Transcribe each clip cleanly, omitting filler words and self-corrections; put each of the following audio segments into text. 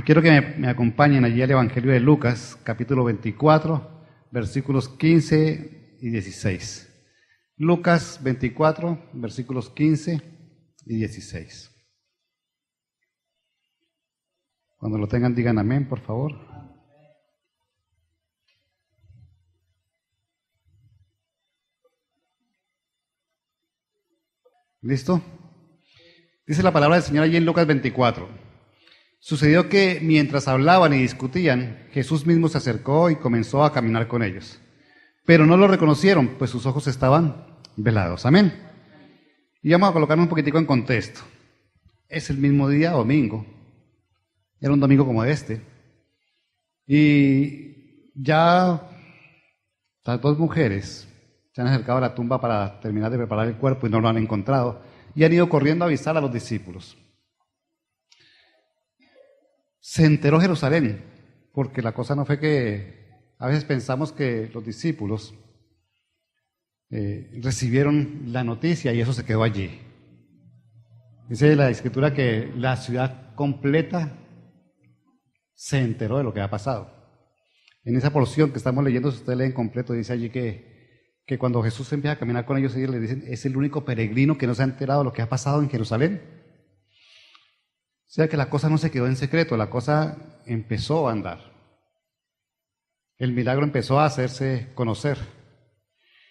quiero que me acompañen allí al Evangelio de Lucas, capítulo 24, versículos 15 y 16. Lucas 24, versículos 15 y 16. Cuando lo tengan, digan amén, por favor. ¿Listo? Dice la palabra del Señor allí en Lucas 24. Sucedió que mientras hablaban y discutían, Jesús mismo se acercó y comenzó a caminar con ellos. Pero no lo reconocieron, pues sus ojos estaban velados. Amén. Y vamos a colocarnos un poquitico en contexto. Es el mismo día, domingo. Era un domingo como este. Y ya las dos mujeres se han acercado a la tumba para terminar de preparar el cuerpo y no lo han encontrado. Y han ido corriendo a avisar a los discípulos. Se enteró Jerusalén, porque la cosa no fue que a veces pensamos que los discípulos recibieron la noticia y eso se quedó allí. Dice la Escritura que la ciudad completa se enteró de lo que ha pasado. En esa porción que estamos leyendo, si ustedes leen completo, dice allí que cuando Jesús empieza a caminar con ellos le dicen, es el único peregrino que no se ha enterado de lo que ha pasado en Jerusalén. O sea que la cosa no se quedó en secreto, la cosa empezó a andar. El milagro empezó a hacerse conocer.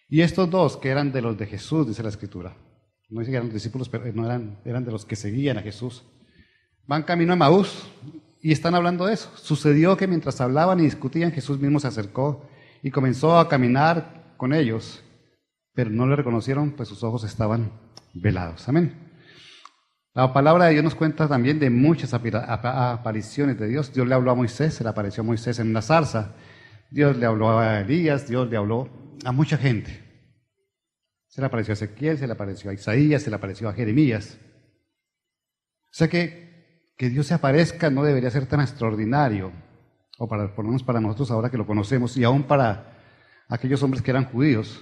Y estos dos, que eran de los de Jesús, dice la Escritura, no dice que eran discípulos, pero no eran de los que seguían a Jesús, van camino a Emaús y están hablando de eso. Sucedió que mientras hablaban y discutían, Jesús mismo se acercó y comenzó a caminar con ellos, pero no le reconocieron, pues sus ojos estaban velados. Amén. La palabra de Dios nos cuenta también de muchas apariciones de Dios. Dios le habló a Moisés, se le apareció a Moisés en una zarza. Dios le habló a Elías, Dios le habló a mucha gente. Se le apareció a Ezequiel, se le apareció a Isaías, se le apareció a Jeremías. O sea que Dios se aparezca no debería ser tan extraordinario, o por lo menos para nosotros ahora que lo conocemos, y aún para aquellos hombres que eran judíos,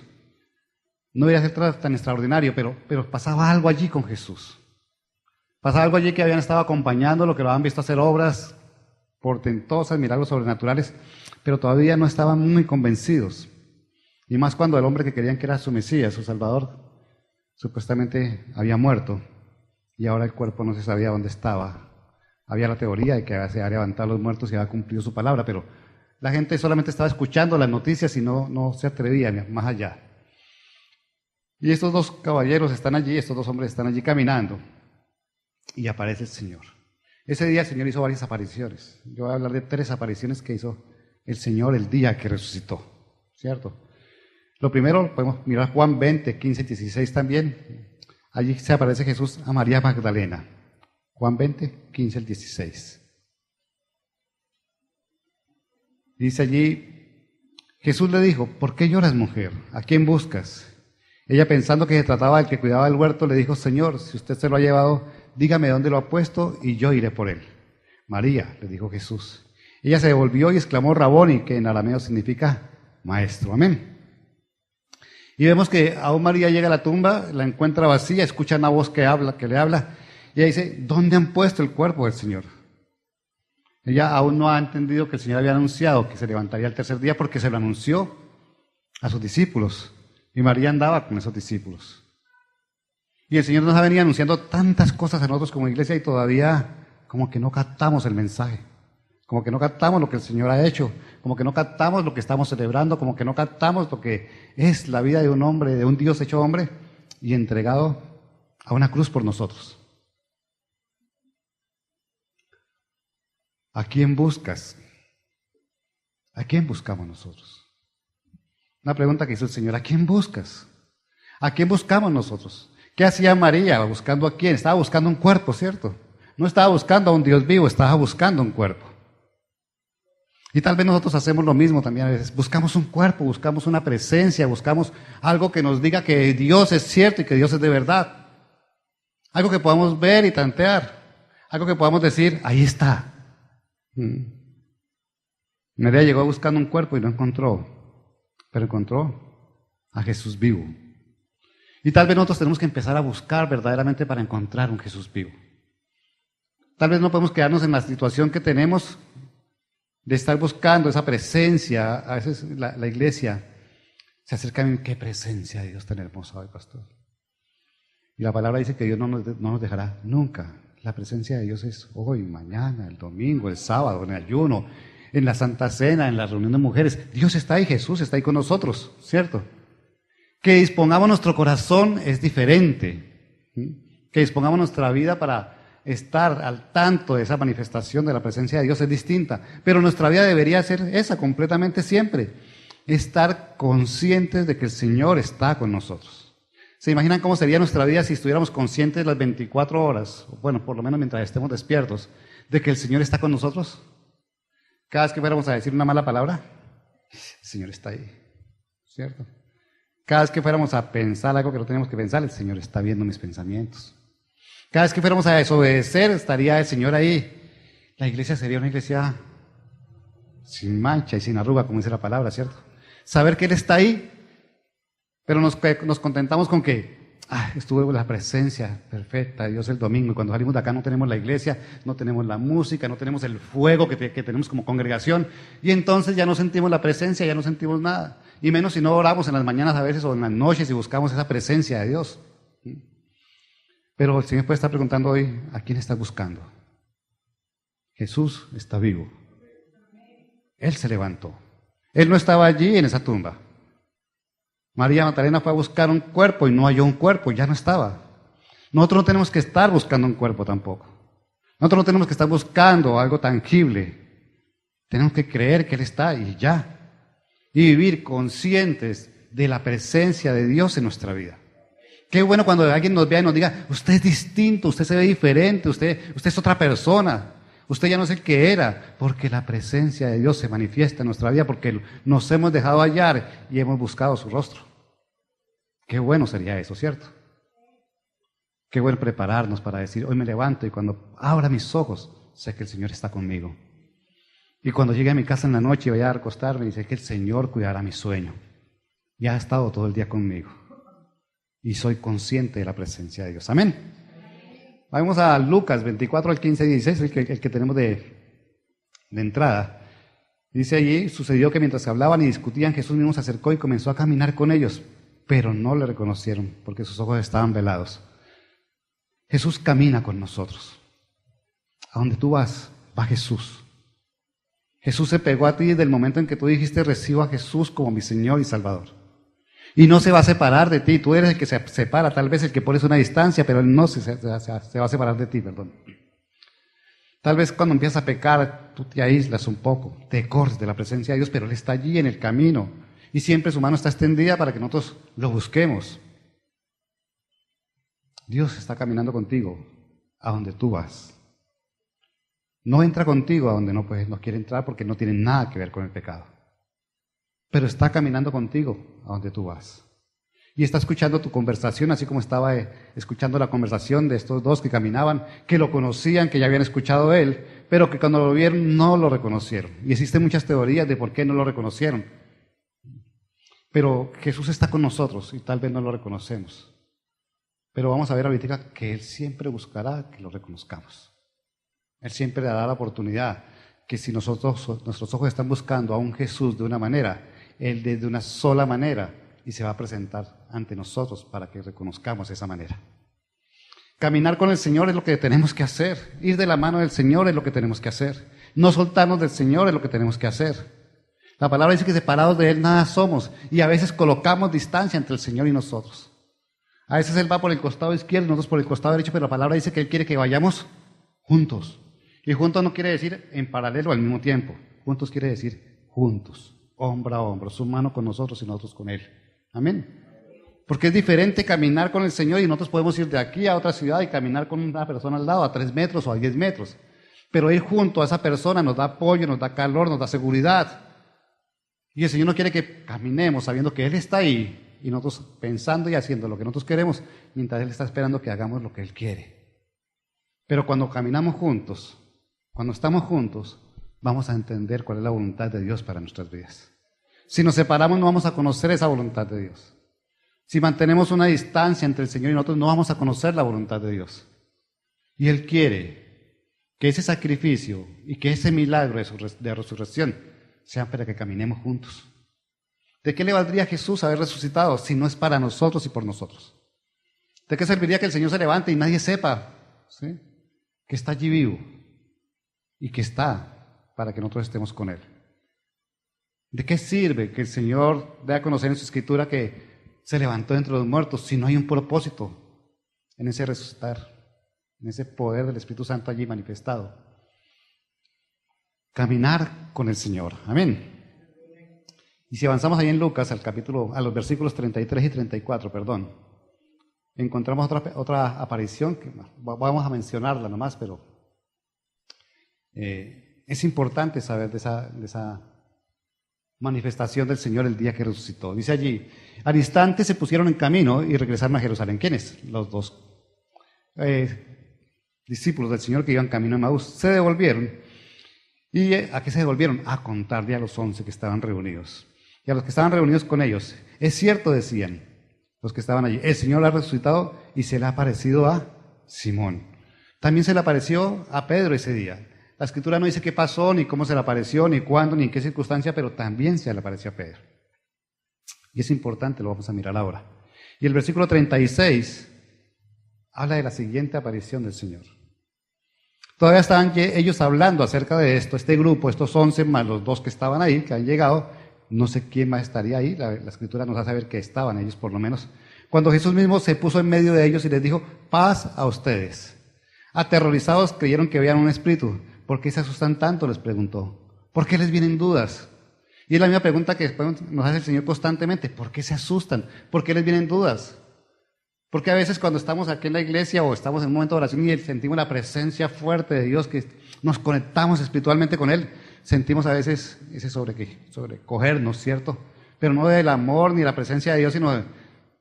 no debería ser tan extraordinario, pero pasaba algo allí con Jesús. Pasaba algo allí que habían estado acompañándolo, que lo habían visto hacer obras portentosas, milagros sobrenaturales, pero todavía no estaban muy convencidos. Y más cuando el hombre que querían que era su Mesías, su Salvador, supuestamente había muerto y ahora el cuerpo no se sabía dónde estaba. Había la teoría de que se había levantado a los muertos y había cumplido su palabra, pero la gente solamente estaba escuchando las noticias y no se atrevía más allá. Y estos dos caballeros están allí, estos dos hombres están allí caminando y aparece el Señor. Ese día el Señor hizo varias apariciones. Yo voy a hablar de 3 apariciones que hizo el Señor el día que resucitó, ¿cierto? Lo primero, podemos mirar Juan 20, 15 y 16 también. Allí se aparece Jesús a María Magdalena. Juan 20, 15 al 16. Dice allí, Jesús le dijo, ¿por qué lloras, mujer? ¿A quién buscas? Ella, pensando que se trataba del que cuidaba el huerto, le dijo, Señor, si usted se lo ha llevado, dígame dónde lo ha puesto y yo iré por él. María, le dijo Jesús. Ella se devolvió y exclamó Raboni, que en arameo significa maestro. Amén. Y vemos que aún María llega a la tumba, la encuentra vacía, escucha una voz que le habla, y ella dice, ¿dónde han puesto el cuerpo del Señor? Ella aún no ha entendido que el Señor había anunciado que se levantaría el tercer día porque se lo anunció a sus discípulos. Y María andaba con esos discípulos. Y el Señor nos ha venido anunciando tantas cosas a nosotros como iglesia y todavía como que no captamos el mensaje. Como que no captamos lo que el Señor ha hecho. Como que no captamos lo que estamos celebrando. Como que no captamos lo que es la vida de un hombre, de un Dios hecho hombre y entregado a una cruz por nosotros. ¿A quién buscas? ¿A quién buscamos nosotros? Una pregunta que hizo el Señor, ¿a quién buscas? ¿A quién buscamos nosotros? ¿Qué hacía María? ¿Buscando a quién? Estaba buscando un cuerpo, ¿cierto? No estaba buscando a un Dios vivo, estaba buscando un cuerpo. Y tal vez nosotros hacemos lo mismo también a veces. Buscamos un cuerpo, buscamos una presencia, buscamos algo que nos diga que Dios es cierto y que Dios es de verdad. Algo que podamos ver y tantear. Algo que podamos decir, ahí está. María llegó buscando un cuerpo y no encontró, pero encontró a Jesús vivo. Y tal vez nosotros tenemos que empezar a buscar verdaderamente para encontrar un Jesús vivo. Tal vez no podemos quedarnos en la situación que tenemos de estar buscando esa presencia. A veces la iglesia se acerca a mí, qué presencia de Dios tan hermosa hoy, pastor. Y la palabra dice que Dios no nos dejará nunca. La presencia de Dios es hoy, mañana, el domingo, el sábado, en el ayuno, en la Santa Cena, en la reunión de mujeres. Dios está ahí, Jesús está ahí con nosotros, ¿cierto? Que dispongamos nuestro corazón es diferente. Que dispongamos nuestra vida para estar al tanto de esa manifestación de la presencia de Dios es distinta. Pero nuestra vida debería ser esa completamente siempre. Estar conscientes de que el Señor está con nosotros. ¿Se imaginan cómo sería nuestra vida si estuviéramos conscientes las 24 horas, bueno, por lo menos mientras estemos despiertos, de que el Señor está con nosotros? Cada vez que fuéramos a decir una mala palabra, el Señor está ahí, ¿cierto? Cada vez que fuéramos a pensar algo que no tenemos que pensar, el Señor está viendo mis pensamientos. Cada vez que fuéramos a desobedecer, estaría el Señor ahí. La iglesia sería una iglesia sin mancha y sin arruga, como dice la palabra, ¿cierto? Saber que Él está ahí, pero nos contentamos con que estuvo la presencia perfecta de Dios el domingo, y cuando salimos de acá no tenemos la iglesia, no tenemos la música, no tenemos el fuego que tenemos como congregación, y entonces ya no sentimos la presencia, ya no sentimos nada, y menos si no oramos en las mañanas a veces o en las noches y buscamos esa presencia de Dios. Pero el Señor puede estar preguntando hoy, ¿a quién estás buscando? Jesús está vivo. Él se levantó. Él no estaba allí en esa tumba. María Magdalena fue a buscar un cuerpo y no halló un cuerpo, ya no estaba. Nosotros no tenemos que estar buscando un cuerpo tampoco. Nosotros no tenemos que estar buscando algo tangible. Tenemos que creer que Él está y ya. Y vivir conscientes de la presencia de Dios en nuestra vida. Qué bueno cuando alguien nos vea y nos diga, usted es distinto, usted se ve diferente, usted es otra persona. Usted ya no es el que era, porque la presencia de Dios se manifiesta en nuestra vida, porque nos hemos dejado hallar y hemos buscado su rostro. Qué bueno sería eso, ¿cierto? Qué bueno prepararnos para decir, hoy me levanto y cuando abra mis ojos, sé que el Señor está conmigo. Y cuando llegue a mi casa en la noche y vaya a acostarme, dice que el Señor cuidará mi sueño. Ya ha estado todo el día conmigo. Y soy consciente de la presencia de Dios. Amén. Vamos a Lucas 24 al 15 y 16, el que tenemos de entrada. Dice allí, sucedió que mientras hablaban y discutían, Jesús mismo se acercó y comenzó a caminar con ellos, pero no le reconocieron, porque sus ojos estaban velados. Jesús camina con nosotros. A donde tú vas, va Jesús. Jesús se pegó a ti desde el momento en que tú dijiste, recibo a Jesús como mi Señor y Salvador. Y no se va a separar de ti, tú eres el que se separa, tal vez el que pones una distancia, pero Él no se va a separar de ti, perdón. Tal vez cuando empiezas a pecar, tú te aíslas un poco, te corres de la presencia de Dios, pero Él está allí en el camino, y siempre su mano está extendida para que nosotros lo busquemos. Dios está caminando contigo a donde tú vas. No entra contigo a donde no quiere entrar porque no tiene nada que ver con el pecado. Pero está caminando contigo a donde tú vas. Y está escuchando tu conversación, así como estaba escuchando la conversación de estos dos que caminaban, que lo conocían, que ya habían escuchado de él, pero que cuando lo vieron no lo reconocieron. Y existen muchas teorías de por qué no lo reconocieron. Pero Jesús está con nosotros y tal vez no lo reconocemos. Pero vamos a ver ahorita que Él siempre buscará que lo reconozcamos. Él siempre dará la oportunidad que si nuestros ojos están buscando a un Jesús de una manera, Él de una sola manera, y se va a presentar ante nosotros para que reconozcamos esa manera. Caminar con el Señor es lo que tenemos que hacer. Ir de la mano del Señor es lo que tenemos que hacer. No soltarnos del Señor es lo que tenemos que hacer. La palabra dice que separados de Él nada somos, y a veces colocamos distancia entre el Señor y nosotros. A veces Él va por el costado izquierdo y nosotros por el costado derecho, pero la palabra dice que Él quiere que vayamos juntos. Y juntos no quiere decir en paralelo al mismo tiempo. Juntos quiere decir juntos, hombro a hombro, su mano con nosotros y nosotros con Él. Amén. Porque es diferente caminar con el Señor y nosotros podemos ir de aquí a otra ciudad y caminar con una persona al lado a 3 metros o a 10 metros. Pero ir junto a esa persona nos da apoyo, nos da calor, nos da seguridad. Y el Señor no quiere que caminemos sabiendo que Él está ahí y nosotros pensando y haciendo lo que nosotros queremos, mientras Él está esperando que hagamos lo que Él quiere. Pero cuando caminamos juntos, cuando estamos juntos, vamos a entender cuál es la voluntad de Dios para nuestras vidas. Si nos separamos, no vamos a conocer esa voluntad de Dios. Si mantenemos una distancia entre el Señor y nosotros, no vamos a conocer la voluntad de Dios. Y Él quiere que ese sacrificio y que ese milagro de resurrección sean para que caminemos juntos. ¿De qué le valdría a Jesús haber resucitado si no es para nosotros y por nosotros? ¿De qué serviría que el Señor se levante y nadie sepa, ¿sí?, que está allí vivo y que está para que nosotros estemos con Él? ¿De qué sirve que el Señor dé a conocer en su Escritura que se levantó entre los muertos si no hay un propósito en ese resucitar, en ese poder del Espíritu Santo allí manifestado? Caminar con el Señor. Amén. Y si avanzamos ahí en Lucas a los versículos 33 y 34, encontramos otra aparición que vamos a mencionarla nomás, pero es importante saber de esa manifestación del Señor el día que resucitó. Dice allí: al instante se pusieron en camino y regresaron a Jerusalén. ¿Quiénes? Los dos discípulos del Señor que iban camino a Emaús. Se devolvieron. ¿Y a qué se devolvieron? A contarle a los 11 que estaban reunidos. Y a los que estaban reunidos con ellos: es cierto, decían los que estaban allí, el Señor ha resucitado y se le ha aparecido a Simón. También se le apareció a Pedro ese día. La Escritura no dice qué pasó, ni cómo se le apareció, ni cuándo, ni en qué circunstancia, pero también se le apareció a Pedro. Y es importante, lo vamos a mirar ahora. Y el versículo 36 habla de la siguiente aparición del Señor. Todavía estaban ellos hablando acerca de esto, este grupo, estos 11 más los 2 que estaban ahí, que han llegado. No sé quién más estaría ahí, la Escritura nos hace saber que estaban ellos por lo menos. Cuando Jesús mismo se puso en medio de ellos y les dijo: paz a ustedes. Aterrorizados creyeron que veían un espíritu. ¿Por qué se asustan tanto?, les preguntó. ¿Por qué les vienen dudas? Y es la misma pregunta que después nos hace el Señor constantemente. ¿Por qué se asustan? ¿Por qué les vienen dudas? Porque a veces cuando estamos aquí en la iglesia o estamos en un momento de oración y sentimos la presencia fuerte de Dios, que nos conectamos espiritualmente con Él, sentimos a veces ese sobrecogernos, ¿cierto? Pero no del amor ni la presencia de Dios, sino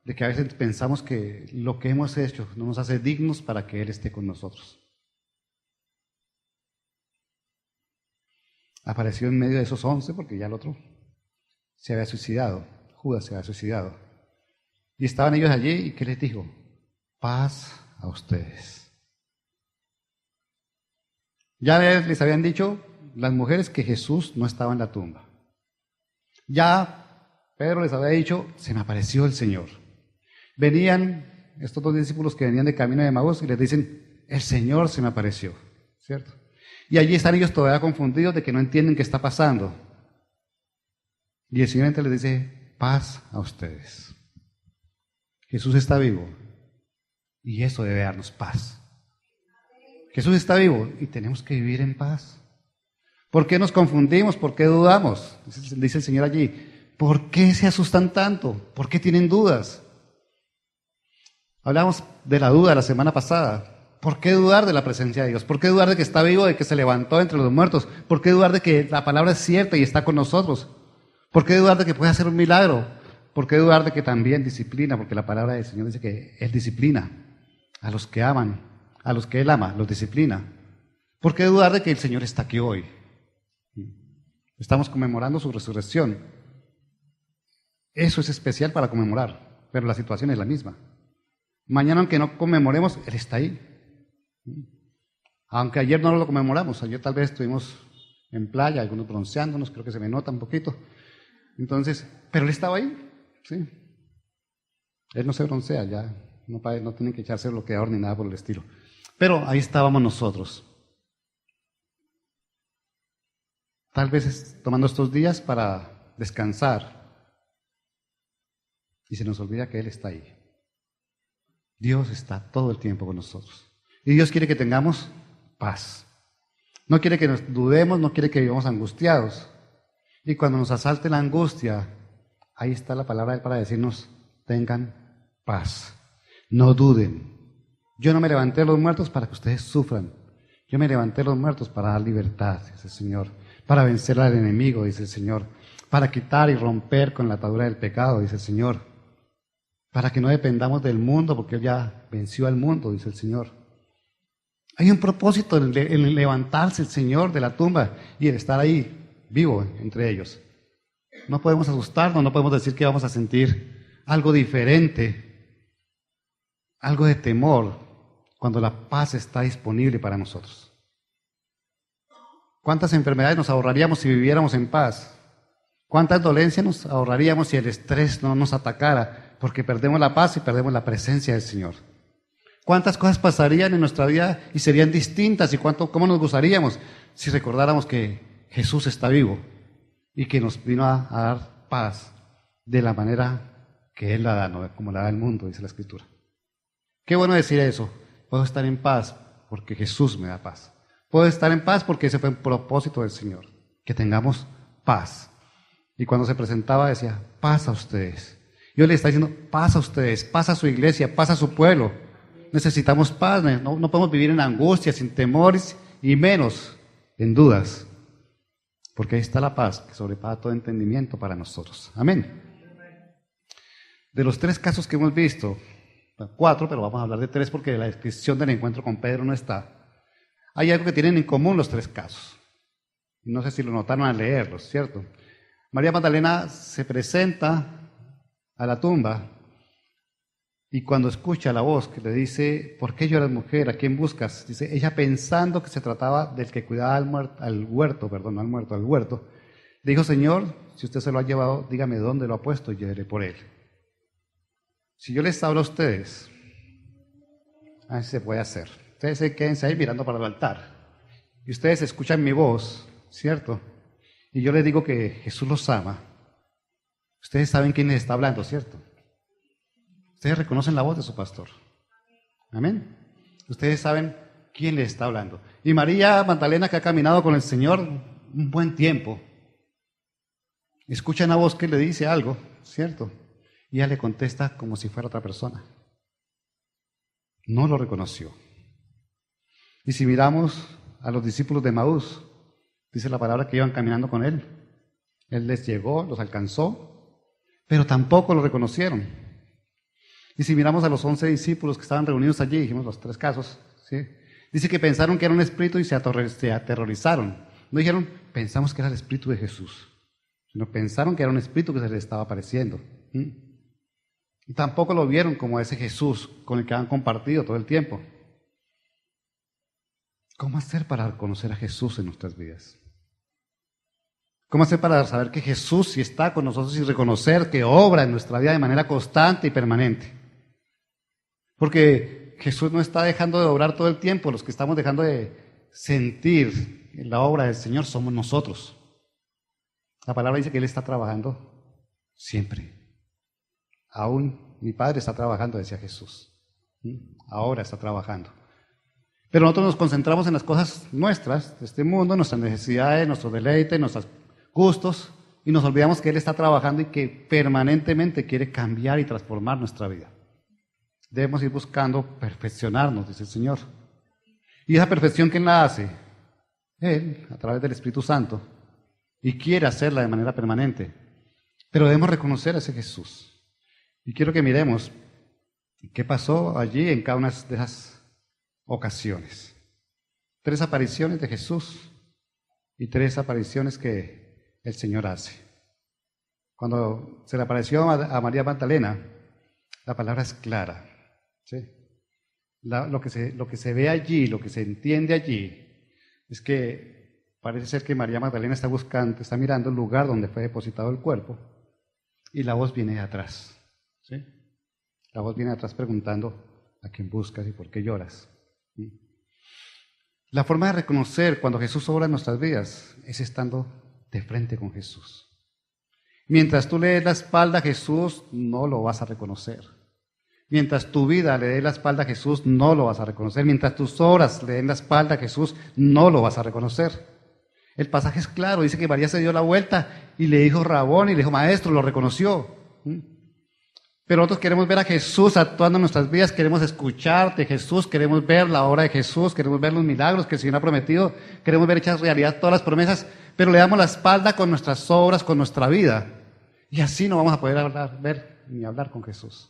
de que a veces pensamos que lo que hemos hecho no nos hace dignos para que Él esté con nosotros. Apareció en medio de esos 11 porque ya el otro se había suicidado, Judas se había suicidado. Y estaban ellos allí y ¿qué les dijo? Paz a ustedes. Ya les habían dicho las mujeres que Jesús no estaba en la tumba. Ya Pedro les había dicho: se me apareció el Señor. Venían estos 2 discípulos que venían de camino de Emaús y les dicen: el Señor se me apareció, ¿cierto? Y allí están ellos todavía confundidos de que no entienden qué está pasando. Y el Señor les dice: paz a ustedes. Jesús está vivo y eso debe darnos paz. Jesús está vivo y tenemos que vivir en paz. ¿Por qué nos confundimos? ¿Por qué dudamos? Dice el Señor allí: ¿por qué se asustan tanto? ¿Por qué tienen dudas? Hablamos de la duda la semana pasada. ¿Por qué dudar de la presencia de Dios? ¿Por qué dudar de que está vivo, de que se levantó entre los muertos? ¿Por qué dudar de que la palabra es cierta y está con nosotros? ¿Por qué dudar de que puede hacer un milagro? ¿Por qué dudar de que también disciplina? Porque la palabra del Señor dice que Él disciplina a los que aman, a los que Él ama, los disciplina. ¿Por qué dudar de que el Señor está aquí hoy? Estamos conmemorando su resurrección. Eso es especial para conmemorar, pero la situación es la misma. Mañana, aunque no conmemoremos, Él está ahí. Aunque ayer no lo conmemoramos, ayer tal vez estuvimos en playa, algunos bronceándonos, creo que se me nota un poquito. Entonces, pero Él estaba ahí, ¿sí? Él no se broncea, ya no tienen que echarse bloqueador ni nada por el estilo. Pero ahí estábamos nosotros. Tal vez tomando estos días para descansar y se nos olvida que Él está ahí. Dios está todo el tiempo con nosotros. Y Dios quiere que tengamos paz. No quiere que nos dudemos, no quiere que vivamos angustiados. Y cuando nos asalte la angustia, ahí está la palabra de Él para decirnos: tengan paz, no duden. Yo no me levanté de los muertos para que ustedes sufran. Yo me levanté de los muertos para dar libertad, dice el Señor, para vencer al enemigo, dice el Señor, para quitar y romper con la atadura del pecado, dice el Señor, para que no dependamos del mundo, porque Él ya venció al mundo, dice el Señor. Hay un propósito en levantarse el Señor de la tumba y el estar ahí vivo entre ellos. No podemos asustarnos, no podemos decir que vamos a sentir algo diferente, algo de temor, cuando la paz está disponible para nosotros. ¿Cuántas enfermedades nos ahorraríamos si viviéramos en paz? ¿Cuántas dolencias nos ahorraríamos si el estrés no nos atacara? Porque perdemos la paz y perdemos la presencia del Señor. ¿Cuántas cosas pasarían en nuestra vida y serían distintas? ¿Y cómo nos gozaríamos si recordáramos que Jesús está vivo y que nos vino a dar paz de la manera que Él la da, no como la da el mundo, dice la Escritura? Qué bueno decir eso. Puedo estar en paz porque Jesús me da paz. Puedo estar en paz porque ese fue un propósito del Señor, que tengamos paz. Y cuando se presentaba decía, paz a ustedes. Yo le estaba diciendo, paz a ustedes, paz a su iglesia, paz a su pueblo. Necesitamos paz, no podemos vivir en angustia, sin temores y menos en dudas. Porque ahí está la paz que sobrepasa todo entendimiento para nosotros. Amén. De los 3 casos que hemos visto, 4, pero vamos a hablar de 3 porque la descripción del encuentro con Pedro no está. Hay algo que tienen en común los 3 casos. No sé si lo notaron al leerlos, ¿cierto? María Magdalena se presenta a la tumba y cuando escucha la voz que le dice, ¿por qué lloras, mujer? ¿A quién buscas? Dice, ella pensando que se trataba del que cuidaba al huerto, le dijo, Señor, si usted se lo ha llevado, dígame dónde lo ha puesto y yo iré por él. Si yo les hablo a ustedes, así se puede hacer. Ustedes quédense ahí mirando para el altar. Y ustedes escuchan mi voz, ¿cierto? Y yo les digo que Jesús los ama. Ustedes saben quién les está hablando, ¿cierto? Ustedes reconocen la voz de su pastor. Amén. Ustedes saben quién les está hablando. Y María Magdalena, que ha caminado con el Señor un buen tiempo, escucha una voz que le dice algo, ¿cierto? Y ella le contesta como si fuera otra persona. No lo reconoció. Y si miramos a los discípulos de Emaús, dice la palabra que iban caminando con él. Él les llegó, los alcanzó, pero tampoco lo reconocieron. Y si miramos a los 11 discípulos que estaban reunidos allí, dijimos los 3 casos, ¿sí? Dice que pensaron que era un espíritu y se aterrorizaron. No dijeron, pensamos que era el espíritu de Jesús, sino pensaron que era un espíritu que se les estaba apareciendo. Y tampoco lo vieron como ese Jesús con el que han compartido todo el tiempo. ¿Cómo hacer para conocer a Jesús en nuestras vidas? ¿Cómo hacer para saber que Jesús sí está con nosotros y reconocer que obra en nuestra vida de manera constante y permanente? Porque Jesús no está dejando de obrar todo el tiempo, los que estamos dejando de sentir la obra del Señor somos nosotros. La palabra dice que Él está trabajando siempre. Aún mi Padre está trabajando, decía Jesús. Ahora está trabajando. Pero nosotros nos concentramos en las cosas nuestras, de este mundo, nuestras necesidades, nuestros deleites, nuestros gustos, y nos olvidamos que Él está trabajando y que permanentemente quiere cambiar y transformar nuestra vida. Debemos ir buscando perfeccionarnos, dice el Señor. ¿Y esa perfección quién la hace? Él, a través del Espíritu Santo, y quiere hacerla de manera permanente. Pero debemos reconocer a ese Jesús. Y quiero que miremos qué pasó allí en cada una de esas ocasiones. 3 apariciones de Jesús y 3 apariciones que el Señor hace. Cuando se le apareció a María Magdalena, la palabra es clara, ¿sí? Lo que se ve allí, lo que se entiende allí, es que parece ser que María Magdalena está mirando el lugar donde fue depositado el cuerpo, y la voz viene de atrás, ¿sí? La voz viene de atrás preguntando a quién buscas y por qué lloras. La forma de reconocer cuando Jesús obra en nuestras vidas es estando de frente con Jesús. Mientras tú le des la espalda a Jesús, no lo vas a reconocer. Mientras tu vida le dé la espalda a Jesús, no lo vas a reconocer. Mientras tus obras le den la espalda a Jesús, no lo vas a reconocer. El pasaje es claro, dice que María se dio la vuelta y le dijo Rabón y le dijo Maestro, lo reconoció. Pero nosotros queremos ver a Jesús actuando en nuestras vidas, queremos escuchar de Jesús, queremos ver la obra de Jesús, queremos ver los milagros que el Señor ha prometido, queremos ver hechas realidad todas las promesas, pero le damos la espalda con nuestras obras, con nuestra vida. Y así no vamos a poder ver ni hablar con Jesús.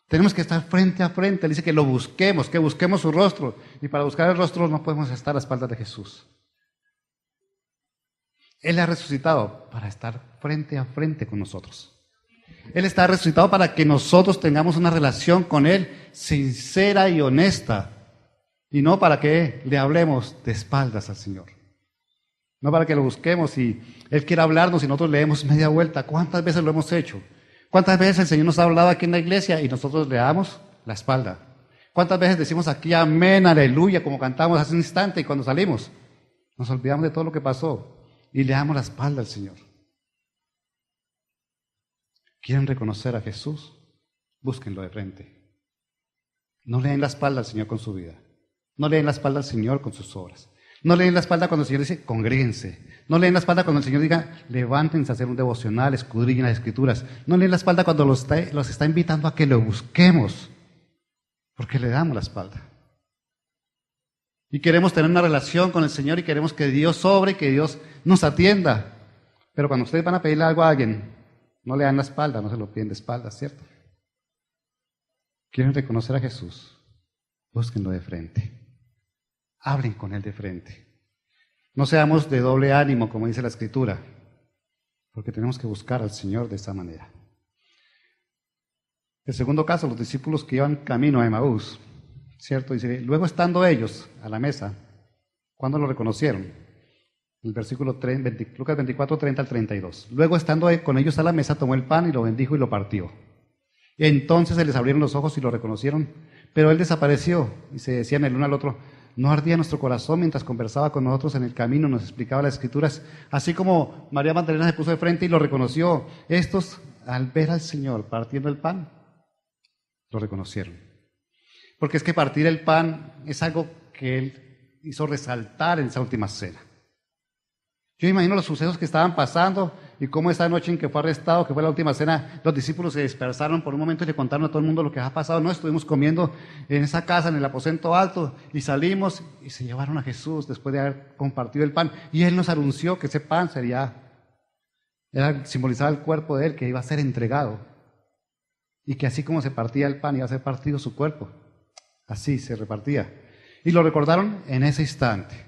Tenemos que estar frente a frente. Él dice que lo busquemos, que busquemos su rostro. Y para buscar el rostro no podemos estar a espaldas de Jesús. Él ha resucitado para estar frente a frente con nosotros. Él está resucitado para que nosotros tengamos una relación con Él sincera y honesta, y no para que le hablemos de espaldas al Señor. no para que lo busquemos y Él quiera hablarnos y nosotros leemos media vuelta. ¿Cuántas veces lo hemos hecho? ¿Cuántas veces el Señor nos ha hablado aquí en la iglesia y nosotros le damos la espalda? ¿Cuántas veces decimos aquí amén, aleluya, como cantamos hace un instante y cuando salimos nos olvidamos de todo lo que pasó y le damos la espalda al Señor? ¿Quieren reconocer a Jesús? Búsquenlo de frente. No le den la espalda al Señor con su vida. No le den la espalda al Señor con sus obras. No le den la espalda cuando el Señor dice, congréguense. No le den la espalda cuando el Señor diga, levántense a hacer un devocional, escudriñen las Escrituras. No le den la espalda cuando los está invitando a que lo busquemos, porque le damos la espalda. Y queremos tener una relación con el Señor y queremos que Dios sobre y que Dios nos atienda. Pero cuando ustedes van a pedirle algo a alguien, no le dan la espalda, no se lo piden de espalda, ¿cierto? ¿Quieren reconocer a Jesús? Búsquenlo de frente. Hablen con Él de frente. No seamos de doble ánimo, como dice la Escritura, porque tenemos que buscar al Señor de esa manera. El segundo caso, los discípulos que iban camino a Emaús, ¿cierto? Dice, luego estando ellos a la mesa, ¿cuándo lo reconocieron? El versículo Lucas 24, 30 al 32. Luego estando con ellos a la mesa, tomó el pan y lo bendijo y lo partió. Y entonces se les abrieron los ojos y lo reconocieron, pero Él desapareció y se decían el uno al otro, ¿no ardía nuestro corazón mientras conversaba con nosotros en el camino, nos explicaba las Escrituras? Así como María Magdalena se puso de frente y lo reconoció, estos, al ver al Señor partiendo el pan, lo reconocieron. Porque es que partir el pan es algo que Él hizo resaltar en esa última cena. Yo imagino los sucesos que estaban pasando y cómo esa noche en que fue arrestado, que fue la última cena, los discípulos se dispersaron por un momento y le contaron a todo el mundo lo que había pasado. No, estuvimos comiendo en esa casa, en el aposento alto, y salimos y se llevaron a Jesús después de haber compartido el pan. Y Él nos anunció que ese pan simbolizaba el cuerpo de Él, que iba a ser entregado. Y que así como se partía el pan, iba a ser partido su cuerpo. Así se repartía. Y lo recordaron en ese instante.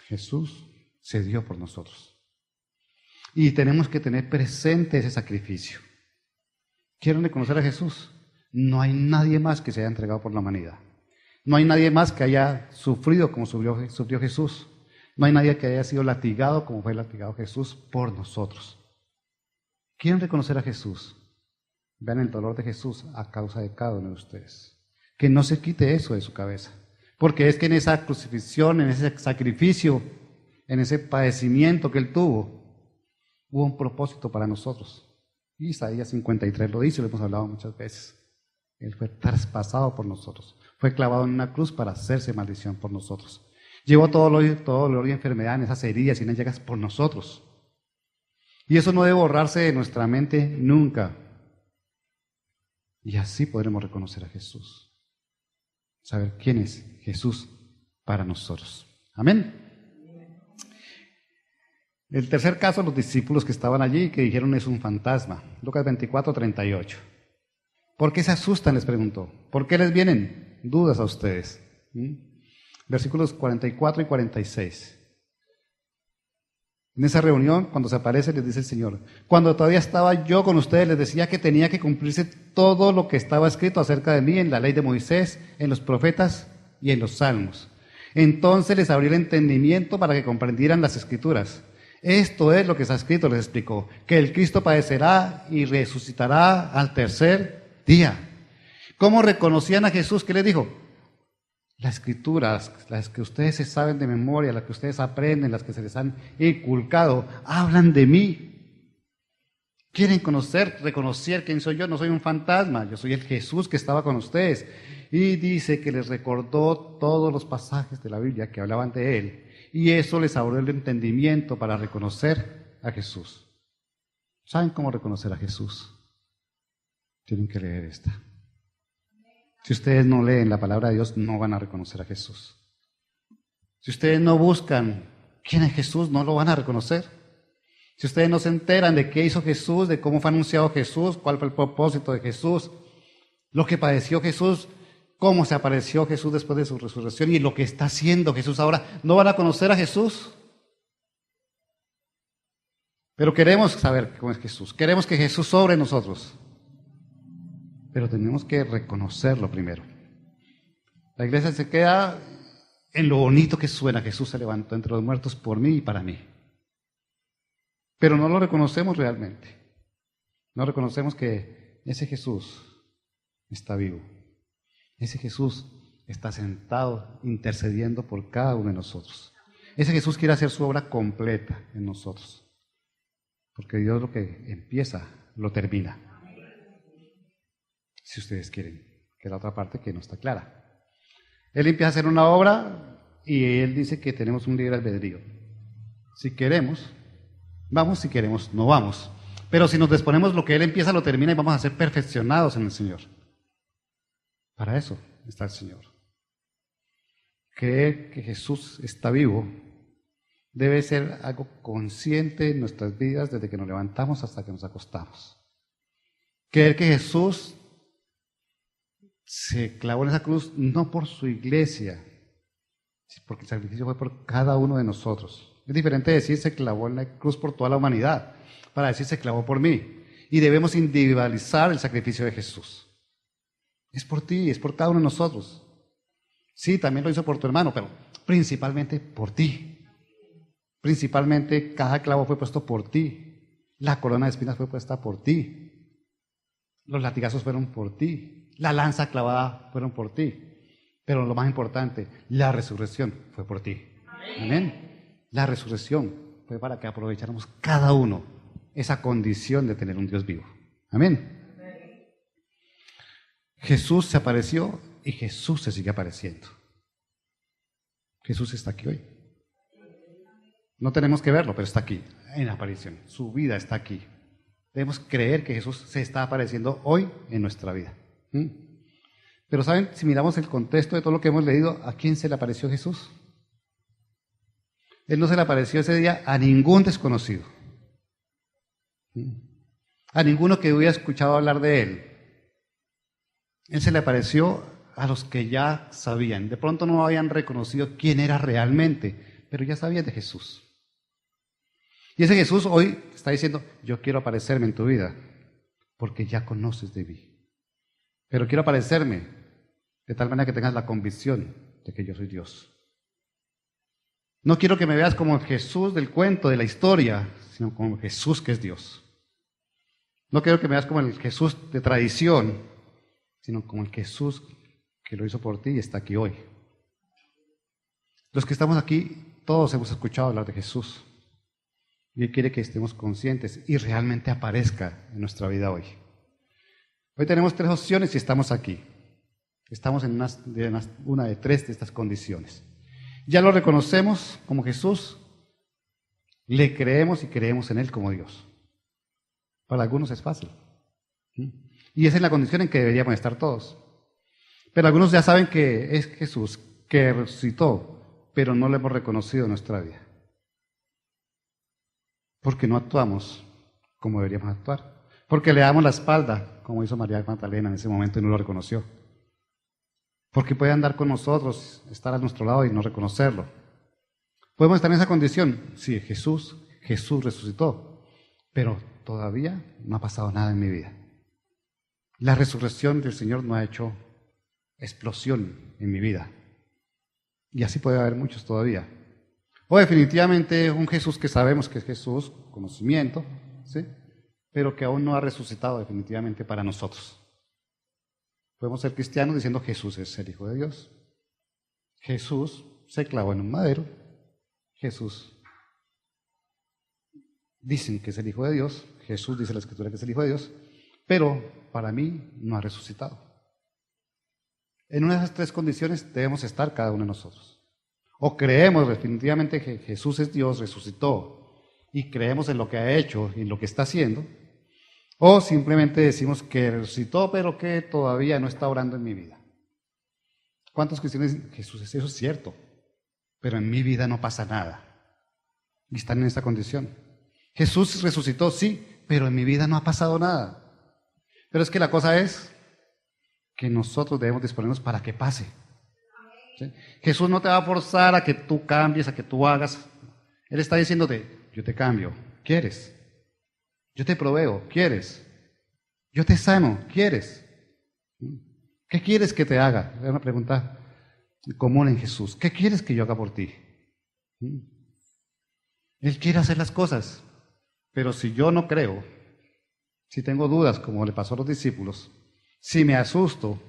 Jesús se dio por nosotros. Y tenemos que tener presente ese sacrificio. ¿Quieren reconocer a Jesús? No hay nadie más que se haya entregado por la humanidad. No hay nadie más que haya sufrido como sufrió Jesús. No hay nadie que haya sido latigado como fue latigado Jesús por nosotros. ¿Quieren reconocer a Jesús? Vean el dolor de Jesús a causa de cada uno de ustedes. Que no se quite eso de su cabeza. Porque es que en esa crucifixión, en ese sacrificio, en ese padecimiento que Él tuvo, hubo un propósito para nosotros. Y Isaías 53 lo dice, lo hemos hablado muchas veces. Él fue traspasado por nosotros. Fue clavado en una cruz para hacerse maldición por nosotros. Llevó todo dolor y enfermedad en esas heridas y en esas llagas por nosotros. Y eso no debe borrarse de nuestra mente nunca. Y así podremos reconocer a Jesús. Saber quién es Jesús para nosotros. Amén. El tercer caso, los discípulos que estaban allí, que dijeron es un fantasma. Lucas 24, 38. ¿Por qué se asustan? Les preguntó. ¿Por qué les vienen dudas a ustedes? Versículos 44 y 46. En esa reunión, cuando se aparece, les dice el Señor, cuando todavía estaba yo con ustedes, les decía que tenía que cumplirse todo lo que estaba escrito acerca de mí en la ley de Moisés, en los profetas y en los salmos. Entonces les abrí el entendimiento para que comprendieran las Escrituras. Esto es lo que está escrito, les explicó, que el Cristo padecerá y resucitará al tercer día. ¿Cómo reconocían a Jesús? ¿Qué les dijo? Las Escrituras, las que ustedes se saben de memoria, las que ustedes aprenden, las que se les han inculcado, hablan de mí. Quieren reconocer quién soy yo. No soy un fantasma, yo soy el Jesús que estaba con ustedes. Y dice que les recordó todos los pasajes de la Biblia que hablaban de Él. Y eso les abrió el entendimiento para reconocer a Jesús. ¿Saben cómo reconocer a Jesús? Tienen que leer esta. Si ustedes no leen la palabra de Dios, no van a reconocer a Jesús. Si ustedes no buscan quién es Jesús, no lo van a reconocer. Si ustedes no se enteran de qué hizo Jesús, de cómo fue anunciado Jesús, cuál fue el propósito de Jesús, lo que padeció Jesús, cómo se apareció Jesús después de su resurrección y lo que está haciendo Jesús ahora, no van a conocer a Jesús. Pero queremos saber cómo es Jesús. Queremos que Jesús sobre nosotros. Pero tenemos que reconocerlo primero. La iglesia se queda en lo bonito que suena, Jesús se levantó entre los muertos por mí y para mí. Pero no lo reconocemos realmente. No reconocemos que ese Jesús está vivo. Ese Jesús está sentado intercediendo por cada uno de nosotros. Ese Jesús quiere hacer su obra completa en nosotros. Porque Dios lo que empieza, lo termina. Si ustedes quieren, que es la otra parte que no está clara. Él empieza a hacer una obra y Él dice que tenemos un libre albedrío. Si queremos, vamos, si queremos, no vamos. Pero si nos disponemos, lo que Él empieza lo termina y vamos a ser perfeccionados en el Señor. Para eso está el Señor. Creer que Jesús está vivo debe ser algo consciente en nuestras vidas desde que nos levantamos hasta que nos acostamos. Creer que Jesús se clavó en esa cruz no por su iglesia, porque el sacrificio fue por cada uno de nosotros. Es diferente decir se clavó en la cruz por toda la humanidad, para decir se clavó por mí. Y debemos individualizar el sacrificio de Jesús. Es por ti, es por cada uno de nosotros. Sí, también lo hizo por tu hermano, pero principalmente por ti. Principalmente cada clavo fue puesto por ti. La corona de espinas fue puesta por ti. Los latigazos fueron por ti. La lanza clavada fueron por ti. Pero lo más importante, la resurrección fue por ti. Amén. La resurrección fue para que aprovecháramos cada uno esa condición de tener un Dios vivo. Amén. Jesús se apareció y Jesús se sigue apareciendo. Jesús está aquí hoy. No tenemos que verlo, pero está aquí, en aparición. Su vida está aquí. Debemos creer que Jesús se está apareciendo hoy en nuestra vida. Pero ¿saben? Si miramos el contexto de todo lo que hemos leído, ¿a quién se le apareció Jesús? Él no se le apareció ese día a ningún desconocido. A ninguno que hubiera escuchado hablar de Él. Él se le apareció a los que ya sabían. De pronto no habían reconocido quién era realmente, pero ya sabían de Jesús. Y ese Jesús hoy está diciendo, yo quiero aparecerme en tu vida, porque ya conoces de mí. Pero quiero aparecerme de tal manera que tengas la convicción de que yo soy Dios. No quiero que me veas como el Jesús del cuento, de la historia, sino como Jesús que es Dios. No quiero que me veas como el Jesús de tradición, sino como el Jesús que lo hizo por ti y está aquí hoy. Los que estamos aquí, todos hemos escuchado hablar de Jesús. Y Él quiere que estemos conscientes y realmente aparezca en nuestra vida hoy. Hoy tenemos tres opciones y estamos aquí. Estamos en una de tres de estas condiciones. Ya lo reconocemos como Jesús, le creemos y creemos en Él como Dios. Para algunos es fácil. Y esa es la condición en que deberíamos estar todos. Pero algunos ya saben que es Jesús, que resucitó, pero no lo hemos reconocido en nuestra vida. Porque no actuamos como deberíamos actuar. Porque le damos la espalda, como hizo María Magdalena en ese momento y no lo reconoció. Porque puede andar con nosotros, estar a nuestro lado y no reconocerlo. Podemos estar en esa condición. Sí, Jesús resucitó, pero todavía no ha pasado nada en mi vida. La resurrección del Señor no ha hecho explosión en mi vida. Y así puede haber muchos todavía. O definitivamente un Jesús que sabemos que es Jesús, conocimiento, ¿sí? Pero que aún no ha resucitado definitivamente para nosotros. Podemos ser cristianos diciendo Jesús es el Hijo de Dios. Jesús se clavó en un madero. Jesús dicen que es el Hijo de Dios. Jesús dice en la Escritura que es el Hijo de Dios. Pero para mí no ha resucitado. En una de esas tres condiciones debemos estar cada uno de nosotros. O creemos definitivamente que Jesús es Dios, resucitó, y creemos en lo que ha hecho y en lo que está haciendo, o simplemente decimos que resucitó, pero que todavía no está obrando en mi vida. ¿Cuántos cristianos dicen, Jesús, eso es cierto, pero en mi vida no pasa nada? Y están en esta condición. Jesús resucitó, sí, pero en mi vida no ha pasado nada. Pero es que la cosa es que nosotros debemos disponernos para que pase. ¿Sí? Jesús no te va a forzar a que tú cambies, a que tú hagas. Él está diciéndote, yo te cambio, ¿quieres? Yo te proveo, ¿quieres? Yo te sano, ¿quieres? ¿Qué quieres que te haga? Es una pregunta común en Jesús. ¿Qué quieres que yo haga por ti? Él quiere hacer las cosas, pero si yo no creo, si tengo dudas, como le pasó a los discípulos, si me asusto,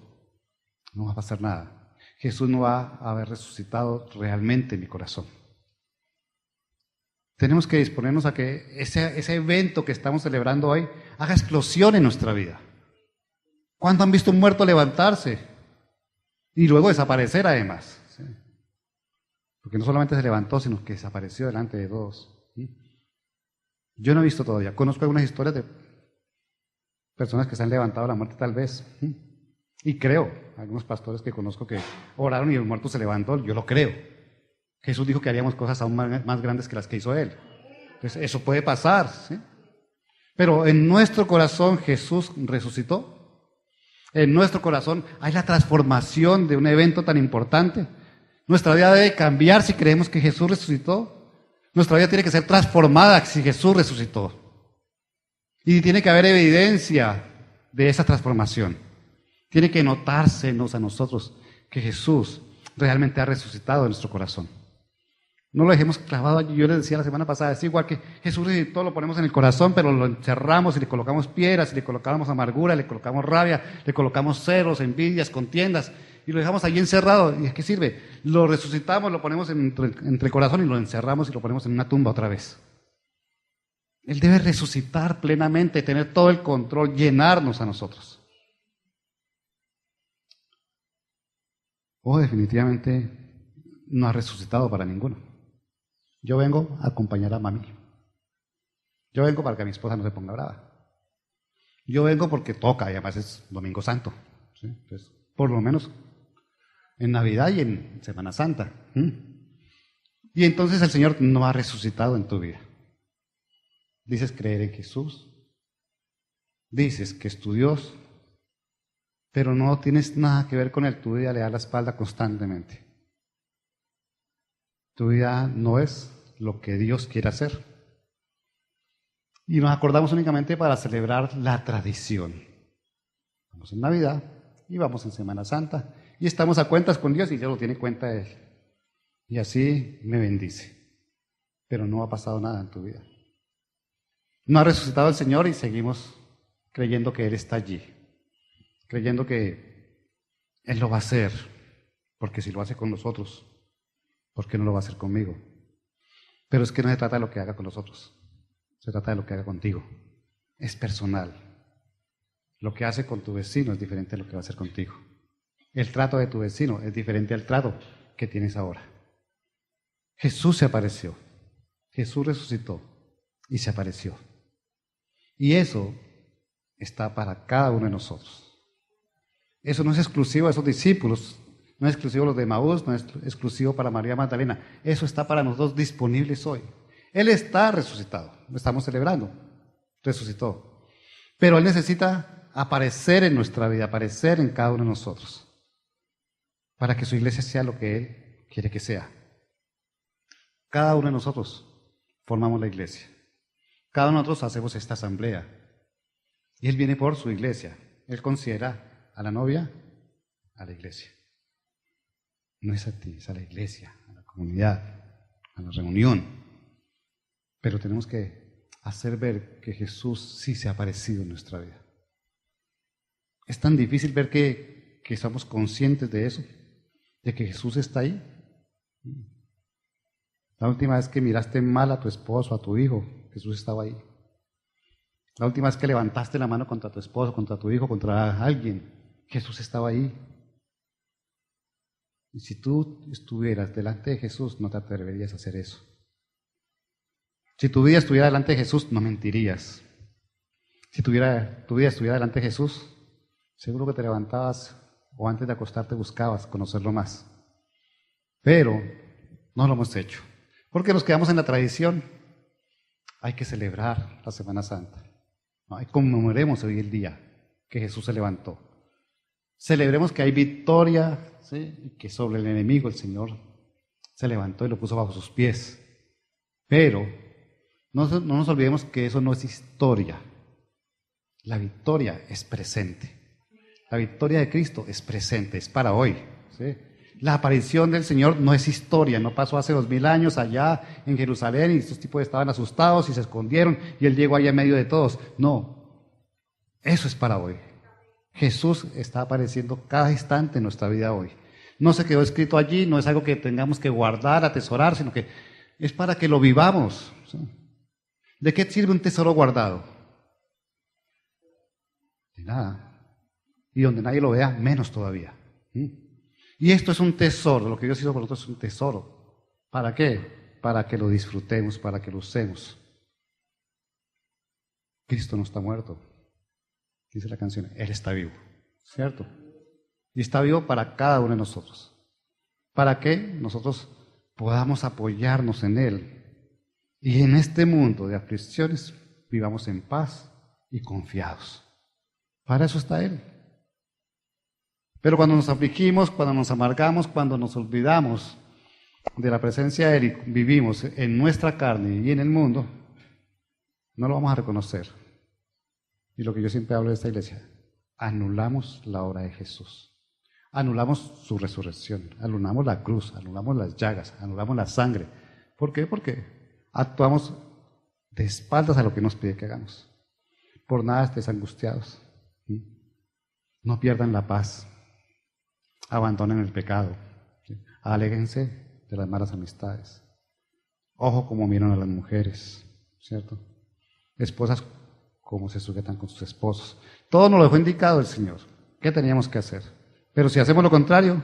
no va a pasar nada. Jesús no va a haber resucitado realmente en mi corazón. Tenemos que disponernos a que ese evento que estamos celebrando hoy haga explosión en nuestra vida. ¿Cuándo han visto un muerto levantarse y luego desaparecer además? ¿Sí? Porque no solamente se levantó, sino que desapareció delante de todos. ¿Sí? Yo no he visto todavía. Conozco algunas historias de personas que se han levantado de la muerte tal vez. ¿Sí? Y creo, algunos pastores que conozco que oraron y el muerto se levantó, yo lo creo. Jesús dijo que haríamos cosas aún más grandes que las que hizo Él. Entonces, eso puede pasar, ¿sí? Pero en nuestro corazón Jesús resucitó. En nuestro corazón hay la transformación de un evento tan importante. Nuestra vida debe cambiar si creemos que Jesús resucitó. Nuestra vida tiene que ser transformada si Jesús resucitó. Y tiene que haber evidencia de esa transformación. Tiene que notársenos a nosotros que Jesús realmente ha resucitado en nuestro corazón. No lo dejemos clavado allí. Yo les decía la semana pasada, es igual que Jesús resucitó, lo ponemos en el corazón, pero lo encerramos y le colocamos piedras, y le colocamos amargura, le colocamos rabia, le colocamos celos, envidias, contiendas, y lo dejamos allí encerrado. ¿Y a qué sirve? Lo resucitamos, lo ponemos entre el corazón y lo encerramos y lo ponemos en una tumba otra vez. Él debe resucitar plenamente, tener todo el control, llenarnos a nosotros. Definitivamente no ha resucitado para ninguno. Yo vengo a acompañar a mami. Yo vengo para que mi esposa no se ponga brava. Yo vengo porque toca, y además es Domingo Santo. ¿Sí? Entonces, por lo menos en Navidad y en Semana Santa. Y entonces el Señor no ha resucitado en tu vida. Dices creer en Jesús. Dices que es tu Dios. Pero no tienes nada que ver con Él. Tu vida le da la espalda constantemente. Tu vida no es lo que Dios quiere hacer. Y nos acordamos únicamente para celebrar la tradición. Vamos en Navidad y vamos en Semana Santa. Y estamos a cuentas con Dios y ya lo tiene cuenta Él. Y así me bendice. Pero no ha pasado nada en tu vida. No ha resucitado el Señor y seguimos creyendo que Él está allí. Creyendo que Él lo va a hacer. Porque si lo hace con nosotros, ¿por qué no lo va a hacer conmigo? Pero es que no se trata de lo que haga con los otros. Se trata de lo que haga contigo. Es personal. Lo que hace con tu vecino es diferente a lo que va a hacer contigo. El trato de tu vecino es diferente al trato que tienes ahora. Jesús se apareció. Jesús resucitó y se apareció. Y eso está para cada uno de nosotros. Eso no es exclusivo de esos discípulos. No es exclusivo de los de Maús, no es exclusivo para María Magdalena. Eso está para nosotros disponibles hoy. Él está resucitado, lo estamos celebrando. Resucitó. Pero Él necesita aparecer en nuestra vida, aparecer en cada uno de nosotros. Para que su iglesia sea lo que Él quiere que sea. Cada uno de nosotros formamos la iglesia. Cada uno de nosotros hacemos esta asamblea. Y Él viene por su iglesia. Él considera a la novia, a la iglesia. No es a ti, es a la iglesia, a la comunidad, a la reunión. Pero tenemos que hacer ver que Jesús sí se ha aparecido en nuestra vida. Es tan difícil ver que somos conscientes de eso, de que Jesús está ahí. La última vez que miraste mal a tu esposo, a tu hijo, Jesús estaba ahí. La última vez que levantaste la mano contra tu esposo, contra tu hijo, contra alguien, Jesús estaba ahí. Y si tú estuvieras delante de Jesús, no te atreverías a hacer eso. Si tu vida estuviera delante de Jesús, no mentirías. Si tu vida estuviera delante de Jesús, seguro que te levantabas o antes de acostarte buscabas conocerlo más. Pero no lo hemos hecho. Porque nos quedamos en la tradición. Hay que celebrar la Semana Santa. ¿No? Y conmemoremos hoy el día que Jesús se levantó. Celebremos que hay victoria, ¿sí? Y que sobre el enemigo el Señor se levantó y lo puso bajo sus pies. Pero no nos olvidemos que eso no es historia. La victoria es presente. La victoria de Cristo es presente, es para hoy. ¿Sí? La aparición del Señor no es historia, no pasó hace 2000 años allá en Jerusalén y estos tipos estaban asustados y se escondieron y Él llegó allá en medio de todos. No, eso es para hoy. Jesús está apareciendo cada instante en nuestra vida hoy. No se quedó escrito allí, no es algo que tengamos que guardar, atesorar, sino que es para que lo vivamos. ¿Sí? ¿De qué sirve un tesoro guardado? De nada. Y donde nadie lo vea, menos todavía. Y esto es un tesoro, lo que Dios hizo por nosotros es un tesoro. ¿Para qué? Para que lo disfrutemos, para que lo usemos. Cristo no está muerto. Dice la canción, Él está vivo, ¿cierto? Y está vivo para cada uno de nosotros. Para que nosotros podamos apoyarnos en Él. Y en este mundo de aflicciones vivamos en paz y confiados. Para eso está Él. Pero cuando nos afligimos, cuando nos amargamos, cuando nos olvidamos de la presencia de Él y vivimos en nuestra carne y en el mundo, no lo vamos a reconocer. Y lo que yo siempre hablo de esta iglesia, anulamos la obra de Jesús. Anulamos su resurrección, anulamos la cruz, anulamos las llagas, anulamos la sangre. ¿Por qué? Porque actuamos de espaldas a lo que nos pide que hagamos. Por nada estéis angustiados. No pierdan la paz. Abandonen el pecado. Aléjense de las malas amistades. Ojo como miran a las mujeres, ¿cierto? Esposas como se sujetan con sus esposos. Todo nos lo dejó indicado el Señor. ¿Qué teníamos que hacer? Pero si hacemos lo contrario,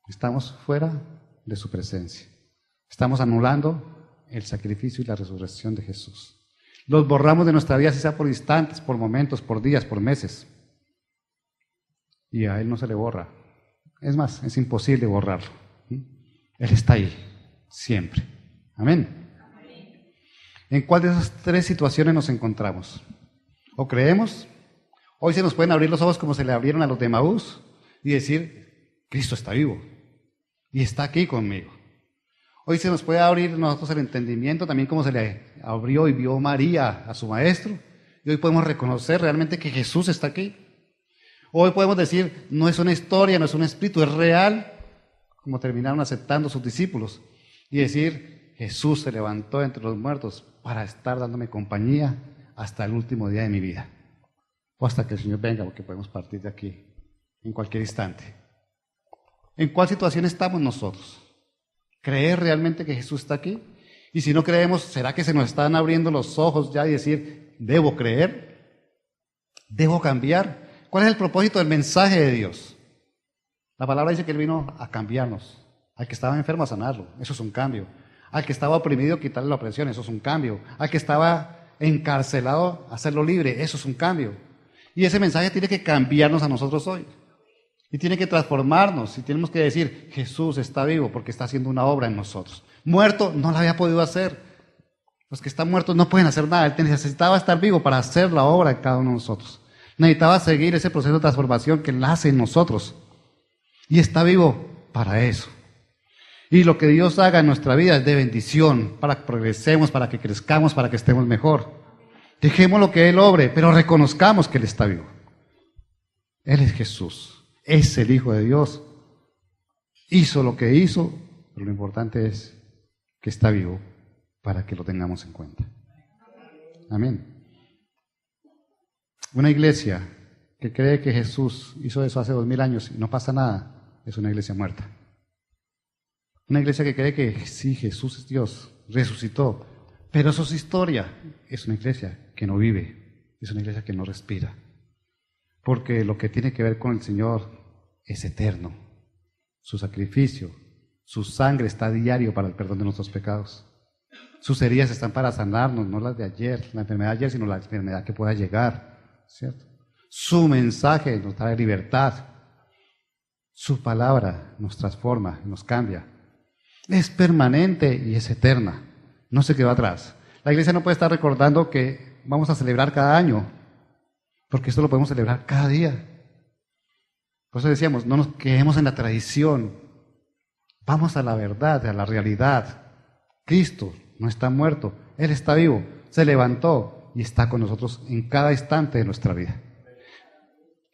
estamos fuera de su presencia. Estamos anulando el sacrificio y la resurrección de Jesús. Los borramos de nuestra vida, si sea por instantes, por momentos, por días, por meses. Y a Él no se le borra. Es más, es imposible borrarlo. Él está ahí, siempre. Amén. ¿En cuál de esas tres situaciones nos encontramos? ¿O creemos? Hoy se nos pueden abrir los ojos como se le abrieron a los de Maús y decir, Cristo está vivo y está aquí conmigo. Hoy se nos puede abrir nosotros el entendimiento también como se le abrió y vio María a su maestro. Y hoy podemos reconocer realmente que Jesús está aquí. Hoy podemos decir, no es una historia, no es un espíritu, es real, como terminaron aceptando sus discípulos. Y decir, Jesús se levantó entre los muertos para estar dándome compañía hasta el último día de mi vida. O hasta que el Señor venga, porque podemos partir de aquí en cualquier instante. ¿En cuál situación estamos nosotros? ¿Creer realmente que Jesús está aquí? Y si no creemos, ¿será que se nos están abriendo los ojos ya y decir, ¿debo creer? ¿Debo cambiar? ¿Cuál es el propósito del mensaje de Dios? La palabra dice que Él vino a cambiarnos. Al que estaba enfermo a sanarlo, eso es un cambio. Al que estaba oprimido, quitarle la opresión, eso es un cambio. Al que estaba encarcelado, hacerlo libre, eso es un cambio. Y ese mensaje tiene que cambiarnos a nosotros hoy. Y tiene que transformarnos. Y tenemos que decir, Jesús está vivo porque está haciendo una obra en nosotros. Muerto, no la había podido hacer. Los que están muertos no pueden hacer nada. Él necesitaba estar vivo para hacer la obra en cada uno de nosotros. Necesitaba seguir ese proceso de transformación que Él hace en nosotros. Y está vivo para eso. Y lo que Dios haga en nuestra vida es de bendición, para que progresemos, para que crezcamos, para que estemos mejor. Dejemos lo que Él obre, pero reconozcamos que Él está vivo. Él es Jesús, es el Hijo de Dios. Hizo lo que hizo, pero lo importante es que está vivo para que lo tengamos en cuenta. Amén. Una iglesia que cree que Jesús hizo eso hace 2000 años y no pasa nada, es una iglesia muerta. Una iglesia que cree que sí, Jesús es Dios, resucitó, pero eso es historia. Es una iglesia que no vive, es una iglesia que no respira. Porque lo que tiene que ver con el Señor es eterno. Su sacrificio, su sangre está a diario para el perdón de nuestros pecados. Sus heridas están para sanarnos, no las de ayer, la enfermedad de ayer, sino la enfermedad que pueda llegar, ¿cierto? Su mensaje nos trae libertad. Su palabra nos transforma, nos cambia. Es permanente y es eterna. No se quedó atrás. La iglesia no puede estar recordando que vamos a celebrar cada año, porque esto lo podemos celebrar cada día. Por eso decíamos, no nos quedemos en la tradición. Vamos a la verdad, a la realidad. Cristo no está muerto, Él está vivo, se levantó y está con nosotros en cada instante de nuestra vida.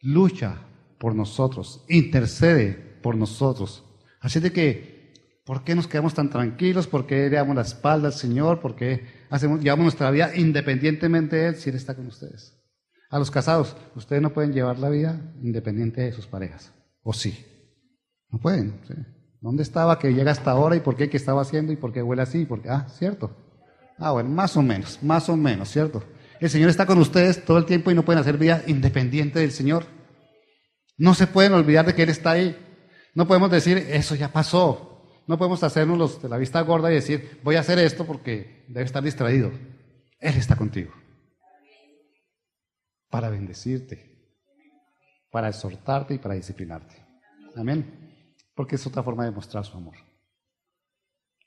Lucha por nosotros, intercede por nosotros, Así de que, ¿por qué nos quedamos tan tranquilos? ¿Por qué le damos la espalda al Señor? ¿Por qué llevamos nuestra vida independientemente de Él si Él está con ustedes? A los casados, ustedes no pueden llevar la vida independiente de sus parejas. ¿O sí? No pueden. ¿Sí? ¿Dónde estaba que llega hasta ahora y por qué estaba haciendo y por qué huele así? ¿Cierto? Bueno, más o menos, ¿cierto? El Señor está con ustedes todo el tiempo y no pueden hacer vida independiente del Señor. No se pueden olvidar de que Él está ahí. No podemos decir, eso ya pasó. No podemos hacernos los de la vista gorda y decir, voy a hacer esto porque debe estar distraído. Él está contigo. Para bendecirte, para exhortarte y para disciplinarte. Amén. Porque es otra forma de mostrar su amor.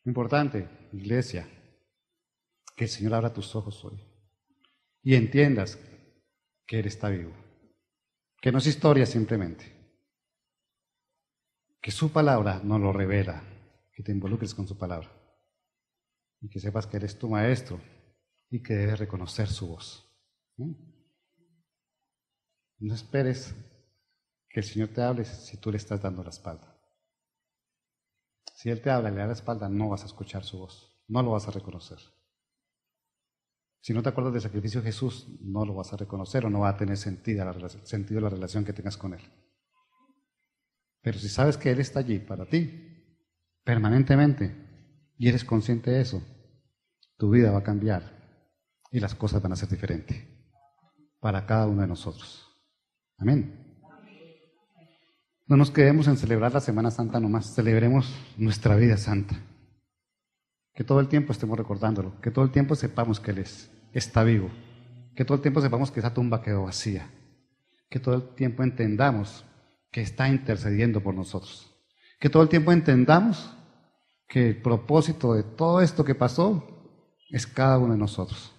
Importante, iglesia, que el Señor abra tus ojos hoy y entiendas que Él está vivo. Que no es historia simplemente. Que su palabra nos lo revela. Que te involucres con su palabra. Y que sepas que Él es tu maestro y que debes reconocer su voz. No esperes que el Señor te hable si tú le estás dando la espalda. Si Él te habla y le da la espalda, no vas a escuchar su voz, no lo vas a reconocer. Si no te acuerdas del sacrificio de Jesús, no lo vas a reconocer o no va a tener sentido la relación que tengas con Él. Pero si sabes que Él está allí para ti, permanentemente, y eres consciente de eso, tu vida va a cambiar y las cosas van a ser diferentes para cada uno de nosotros. Amén. No nos quedemos en celebrar la Semana Santa nomás, celebremos nuestra vida santa. Que todo el tiempo estemos recordándolo, que todo el tiempo sepamos que Él está vivo, que todo el tiempo sepamos que esa tumba quedó vacía, que todo el tiempo entendamos que está intercediendo por nosotros, que todo el tiempo entendamos que el propósito de todo esto que pasó es cada uno de nosotros.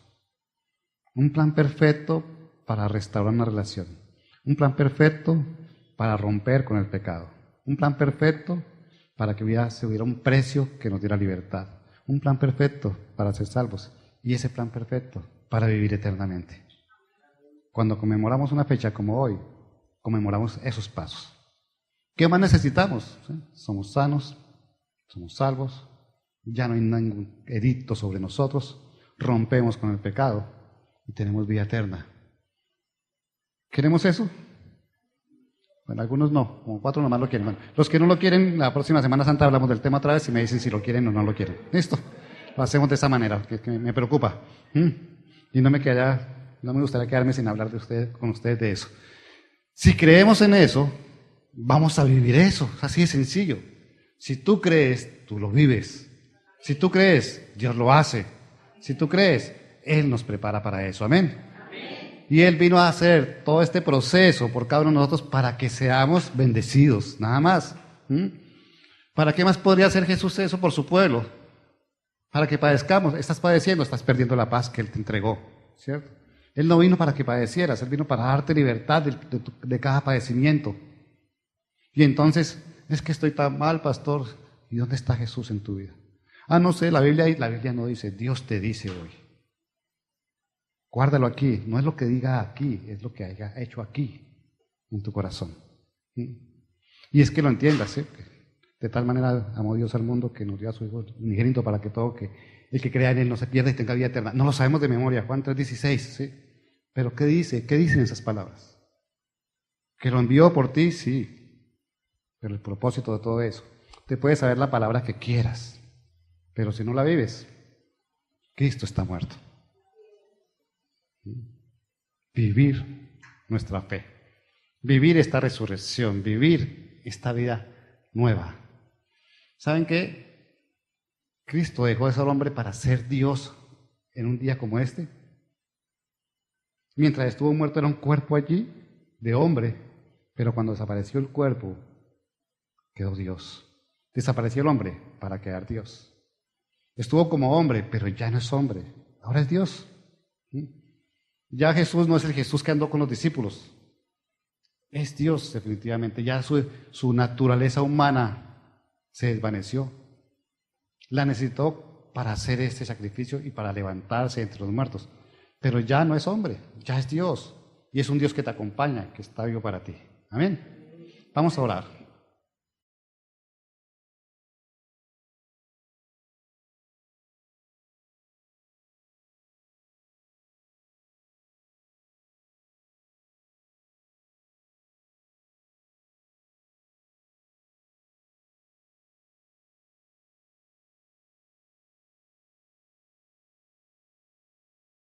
Un plan perfecto para restaurar una relación, un plan perfecto para romper con el pecado. Un plan perfecto para que hubiera un precio que nos diera libertad. Un plan perfecto para ser salvos. Y ese plan perfecto para vivir eternamente. Cuando conmemoramos una fecha como hoy, conmemoramos esos pasos. ¿Qué más necesitamos? ¿Sí? Somos sanos, somos salvos, ya no hay ningún edicto sobre nosotros, rompemos con el pecado y tenemos vida eterna. ¿Queremos eso? Bueno, algunos no, como 4 nomás lo quieren. Bueno, los que no lo quieren, la próxima Semana Santa hablamos del tema otra vez y me dicen si lo quieren o no lo quieren. Listo, lo hacemos de esa manera, que me preocupa. Y no me gustaría quedarme sin hablar con ustedes de eso. Si creemos en eso, vamos a vivir eso, así de sencillo. Si tú crees, tú lo vives. Si tú crees, Dios lo hace. Si tú crees, Él nos prepara para eso. Amén. Y Él vino a hacer todo este proceso por cada uno de nosotros para que seamos bendecidos, nada más. ¿Para qué más podría hacer Jesús eso por su pueblo? Para que padezcamos. Estás padeciendo, estás perdiendo la paz que Él te entregó, ¿cierto? Él no vino para que padecieras, Él vino para darte libertad de cada padecimiento. Y entonces, es que estoy tan mal, pastor. ¿Y dónde está Jesús en tu vida? No sé, la Biblia no dice, Dios te dice hoy. Guárdalo aquí, no es lo que diga aquí, es lo que haya hecho aquí, en tu corazón. Y es que lo entiendas, ¿sí? De tal manera amó Dios al mundo que nos dio a su Hijo unigénito para que el que crea en Él no se pierda y tenga vida eterna. No lo sabemos de memoria, Juan 3:16, ¿sí? Pero ¿qué dice? ¿Qué dicen esas palabras? Que lo envió por ti, sí, pero el propósito de todo eso, te puedes saber la palabra que quieras, pero si no la vives, Cristo está muerto. Vivir nuestra fe, vivir esta resurrección, vivir esta vida nueva. ¿Saben qué? Cristo dejó de ser hombre para ser Dios en un día como este. Mientras estuvo muerto era un cuerpo allí de hombre, pero cuando desapareció el cuerpo quedó Dios. Desapareció el hombre para quedar Dios. Estuvo como hombre, pero ya no es hombre, ahora es Dios. Ya Jesús no es el Jesús que andó con los discípulos. Es Dios, definitivamente. Ya su naturaleza humana se desvaneció. La necesitó para hacer este sacrificio y para levantarse entre los muertos. Pero ya no es hombre, ya es Dios. Y es un Dios que te acompaña, que está vivo para ti. Amén. Vamos a orar.